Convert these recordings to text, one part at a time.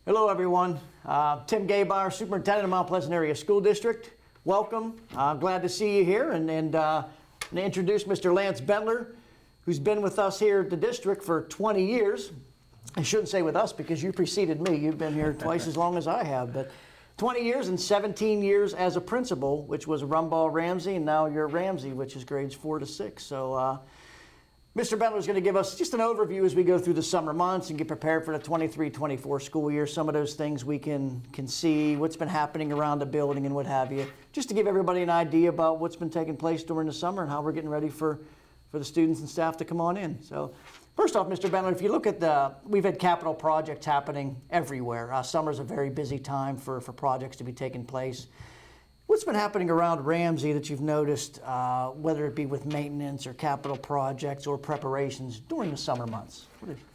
Hello, everyone. Tim Gaybar, Superintendent of Mount Pleasant Area School District. Welcome. Glad to see you here, and introduce Mr. Lance Bentler, who's been with us here at the district for 20 years. I shouldn't say with us because you preceded me. You've been here twice as long as I have, but 20 years and 17 years as a principal, which was Ramsay, and now you're Ramsay, which is grades 4 to 6. So Mr. Bentler is going to give us just an overview as we go through the summer months and get prepared for the 23-24 school year. Some of those things we can see, what's been happening around the building and what have you, just to give everybody an idea about what's been taking place during the summer and how we're getting ready for the students and staff to come on in. So first off, Mr. Bentler, if you look at we've had capital projects happening everywhere. Summer's a very busy time for projects to be taking place. What's been happening around Ramsay that you've noticed, whether it be with maintenance or capital projects or preparations during the summer months?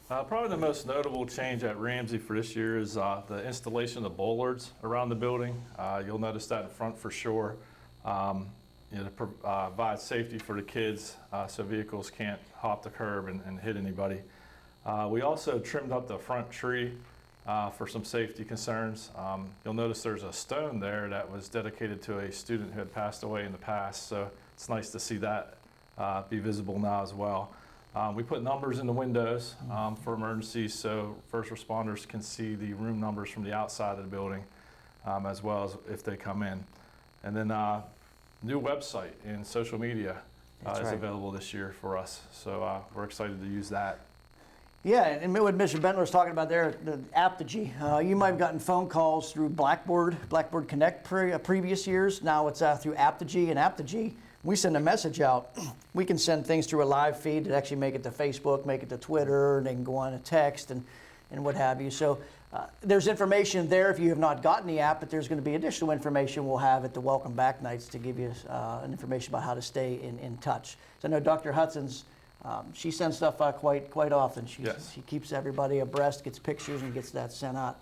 Probably the most notable change at Ramsay for this year is the installation of bollards around the building. You'll notice that in front for sure. To provide safety for the kids so vehicles can't hop the curb and hit anybody. We also trimmed up the front tree for some safety concerns. You'll notice there's a stone there that was dedicated to a student who had passed away in the past, so it's nice to see that be visible now as well. We put numbers in the windows for emergencies so first responders can see the room numbers from the outside of the building as well as if they come in. And then new website and social media is available this year for us, so we're excited to use that. Yeah, and what Mr. Bentler was talking about there, the Apogee. You might have gotten phone calls through Blackboard Connect previous years. Now it's through Apogee, and Apogee, we send a message out. We can send things through a live feed that actually make it to Facebook, make it to Twitter, and they can go on a text and what have you. So there's information there if you have not gotten the app, but there's going to be additional information we'll have at the Welcome Back Nights to give you information about how to stay in touch. So I know Dr. Hudson's, she sends stuff out quite often. She keeps everybody abreast, gets pictures, and gets that sent out.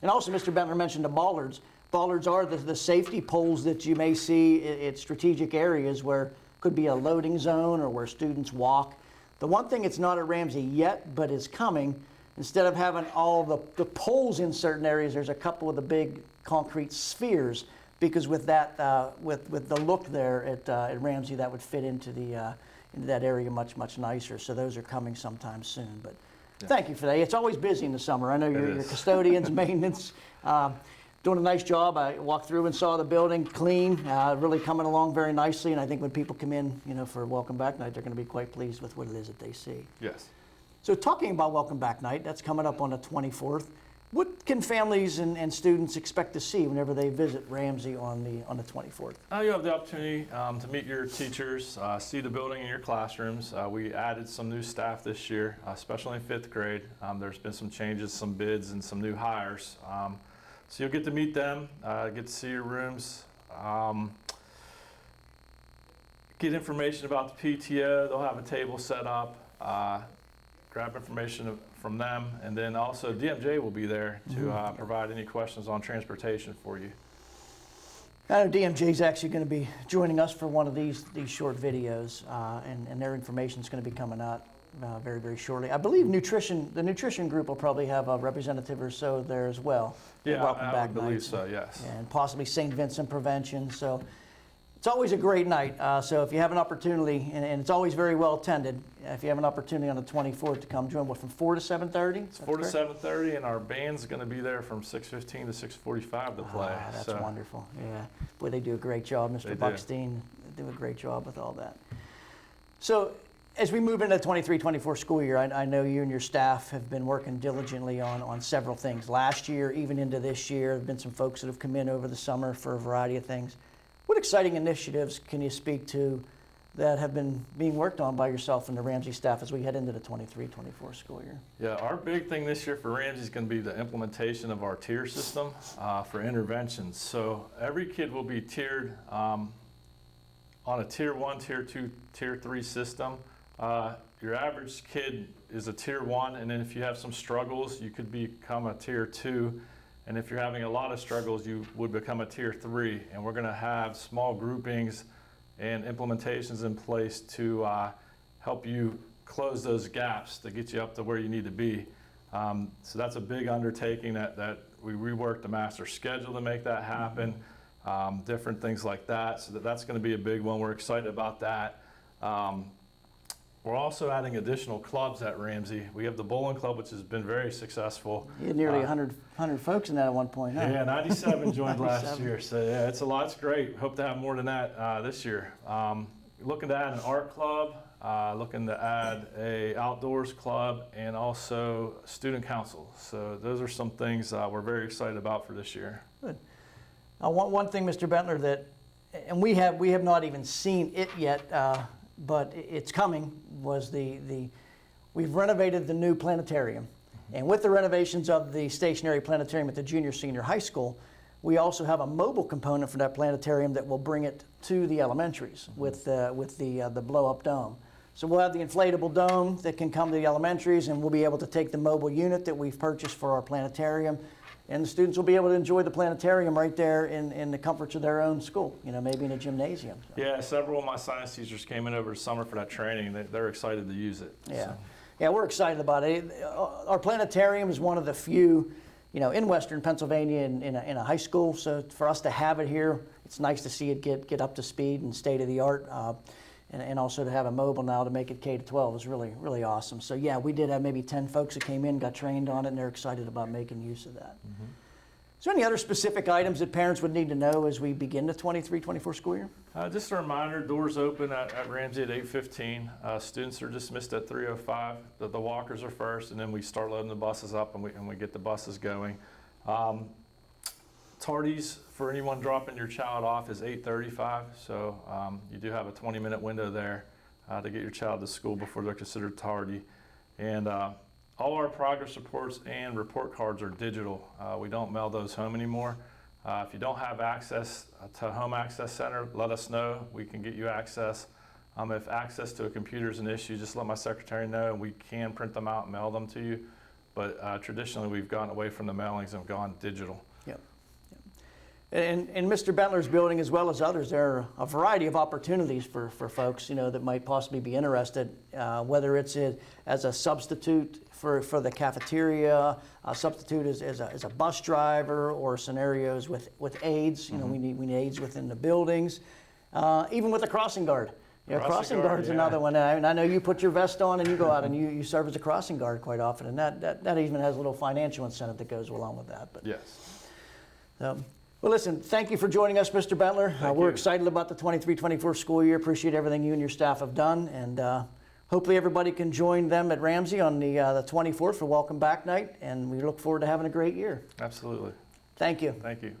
And also, Mr. Bentler mentioned the bollards. Bollards are the safety poles that you may see at strategic areas where could be a loading zone or where students walk. The one thing it's not at Ramsay yet, but is coming, instead of having all the poles in certain areas, there's a couple of the big concrete spheres, because with that, with the look there at Ramsay, that would fit into that area much nicer. So those are coming sometime soon. But thank you for that. It's always busy in the summer. I know your custodians, maintenance, doing a nice job. I walked through and saw the building clean, really coming along very nicely. And I think when people come in, for Welcome Back Night, they're going to be quite pleased with what it is that they see. Yes. So talking about Welcome Back Night, that's coming up on the 24th. What can families and students expect to see whenever they visit Ramsay on the 24th? You have the opportunity to meet your teachers, see the building in your classrooms. We added some new staff this year, especially in 5th grade. There's been some changes, some bids, and some new hires. So you'll get to meet them, get to see your rooms, get information about the PTO. They'll have a table set up. Grab information from them, and then also DMJ will be there to provide any questions on transportation for you. I know DMJ is actually going to be joining us for one of these short videos, and their information is going to be coming out very shortly. I believe the nutrition group will probably have a representative or so there as well. Yeah, I believe so, yes. And possibly St. Vincent Prevention. So it's always a great night. So if you have an opportunity, and it's always very well attended, if you have an opportunity on the 24th to come join, from 4 to 7:30? It's 4 to 7:30, and our band's going to be there from 6:15 to 6:45 to play. That's wonderful. Yeah, boy, they do a great job. Mr. Buckstein, they do a great job with all that. So as we move into the 23-24 school year, I know you and your staff have been working diligently on several things. Last year, even into this year, there have been some folks that have come in over the summer for a variety of things. What exciting initiatives can you speak to that have been being worked on by yourself and the Ramsay staff as we head into the 23-24 school year? Yeah, our big thing this year for Ramsay is going to be the implementation of our tier system for interventions. So every kid will be tiered on a tier 1, tier 2, tier 3 system. Your average kid is a tier 1, and then if you have some struggles, you could become a tier 2. And if you're having a lot of struggles, you would become a tier 3. And we're going to have small groupings and implementations in place to help you close those gaps to get you up to where you need to be. So that's a big undertaking that we reworked the master schedule to make that happen, different things like that. So that's going to be a big one. We're excited about that. We're also adding additional clubs at Ramsay. We have the bowling club, which has been very successful. You had nearly 100 folks in that at one point, huh? Yeah, 97 joined 97. last year. So yeah, it's a lot. It's great. Hope to have more than that this year. Looking to add an art club, looking to add a outdoors club, and also student council. So those are some things we're very excited about for this year. Good. One thing, Mr. Bentler, that, and we have not even seen it yet, but it's coming, was we've renovated the new planetarium. And with the renovations of the stationary planetarium at the junior senior high school, we also have a mobile component for that planetarium that will bring it to the elementaries with the blow-up dome. So we'll have the inflatable dome that can come to the elementaries, and we'll be able to take the mobile unit that we've purchased for our planetarium, and the students will be able to enjoy the planetarium right there in the comforts of their own school, maybe in a gymnasium. So. Yeah, several of my science teachers came in over the summer for that training. They're excited to use it. Yeah, So. Yeah, we're excited about it. Our planetarium is one of the few, in Western Pennsylvania in a high school. So for us to have it here, it's nice to see it get up to speed and state of the art. And also to have a mobile now to make it K-12 is really, really awesome. So yeah, we did have maybe 10 folks that came in, got trained on it, and they're excited about making use of that. Mm-hmm. Is there any other specific items that parents would need to know as we begin the 23-24 school year? Just a reminder, doors open at Ramsay at 8:15. Students are dismissed at 3:05. The walkers are first, and then we start loading the buses up, and we get the buses going. Tardies for anyone dropping your child off is 8:35, so you do have a 20-minute window there to get your child to school before they're considered tardy. And all our progress reports and report cards are digital. We don't mail those home anymore. If you don't have access to Home Access Center, let us know. We can get you access. If access to a computer is an issue, just let my secretary know, and we can print them out and mail them to you. But traditionally, we've gone away from the mailings and gone digital. Yep. In Mr. Bentler's building, as well as others, there are a variety of opportunities for folks, that might possibly be interested, whether it's as a substitute for the cafeteria, a substitute as a bus driver, or scenarios with aides. We need aides within the buildings, even with a crossing guard. Crossing guard's another one. And I know you put your vest on and you go out and you serve as a crossing guard quite often, and that even has a little financial incentive that goes along with that. But yes. Well, listen, thank you for joining us, Mr. Bentler. We're you. excited about the 23-24 school year. Appreciate everything you and your staff have done, and hopefully everybody can join them at Ramsay on the 24th for Welcome Back Night, and we look forward to having a great year. Absolutely. Thank you. Thank you.